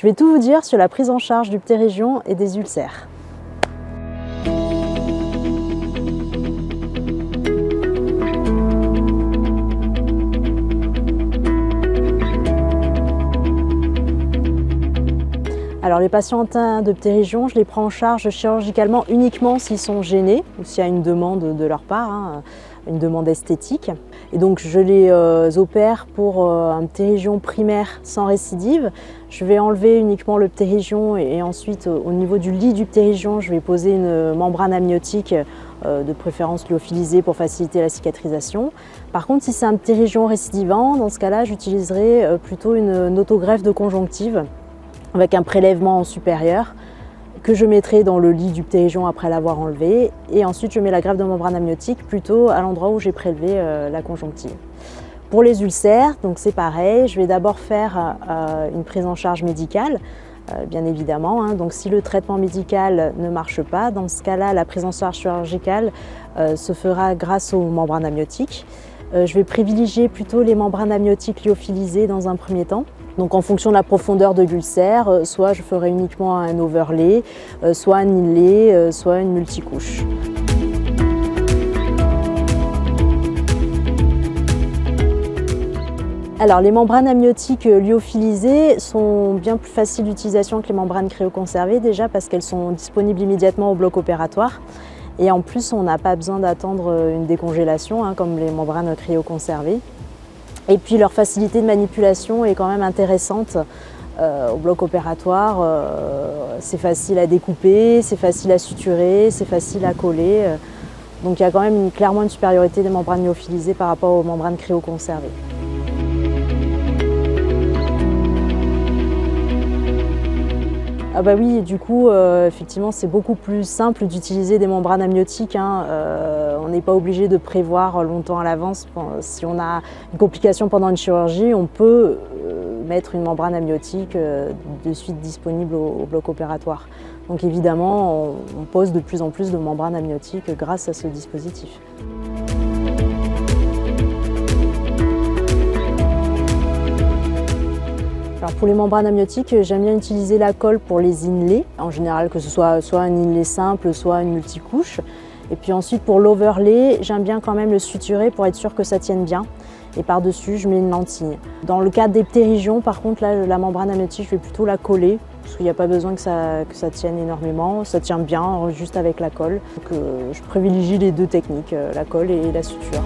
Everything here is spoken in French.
Je vais tout vous dire sur la prise en charge du ptérygion et des ulcères. Alors les patients atteints de ptérygion, je les prends en charge chirurgicalement uniquement s'ils sont gênés ou s'il y a une demande de leur part, une demande esthétique. Et donc je les opère pour un ptérygion primaire sans récidive. Je vais enlever uniquement le ptérygion et ensuite au niveau du lit du ptérygion, je vais poser une membrane amniotique de préférence lyophilisée pour faciliter la cicatrisation. Par contre, si c'est un ptérygion récidivant, dans ce cas-là, j'utiliserai plutôt une autogreffe de conjonctive avec un prélèvement supérieur que je mettrai dans le lit du ptérygion après l'avoir enlevé, et ensuite je mets la greffe de membrane amniotique plutôt à l'endroit où j'ai prélevé la conjonctive. Pour les ulcères, donc c'est pareil, je vais d'abord faire une prise en charge médicale, bien évidemment. Donc si le traitement médical ne marche pas, dans ce cas-là, la prise en charge chirurgicale se fera grâce aux membranes amniotiques. Je vais privilégier plutôt les membranes amniotiques lyophilisées dans un premier temps. Donc en fonction de la profondeur de l'ulcère, soit je ferai uniquement un overlay, soit un inlay, soit une multicouche. Alors les membranes amniotiques lyophilisées sont bien plus faciles d'utilisation que les membranes cryoconservées, déjà parce qu'elles sont disponibles immédiatement au bloc opératoire. Et en plus, on n'a pas besoin d'attendre une décongélation, comme les membranes cryoconservées. Et puis leur facilité de manipulation est quand même intéressante au bloc opératoire. C'est facile à découper, c'est facile à suturer, c'est facile à coller. Donc il y a quand même clairement une supériorité des membranes lyophilisées par rapport aux membranes cryoconservées. Ah bah oui, du coup, effectivement, c'est beaucoup plus simple d'utiliser des membranes amniotiques. On n'est pas obligé de prévoir longtemps à l'avance. Si on a une complication pendant une chirurgie, on peut mettre une membrane amniotique de suite disponible au bloc opératoire. Donc évidemment, on pose de plus en plus de membranes amniotiques grâce à ce dispositif. Alors pour les membranes amniotiques, j'aime bien utiliser la colle pour les inlays, en général que ce soit un inlay simple, soit une multicouche. Et puis ensuite pour l'overlay, j'aime bien quand même le suturer pour être sûr que ça tienne bien. Et par-dessus, je mets une lentille. Dans le cas des ptérygions, par contre, là, la membrane amniotique, je vais plutôt la coller, parce qu'il n'y a pas besoin que ça tienne énormément. Ça tient bien juste avec la colle. Donc je privilégie les deux techniques, la colle et la suture.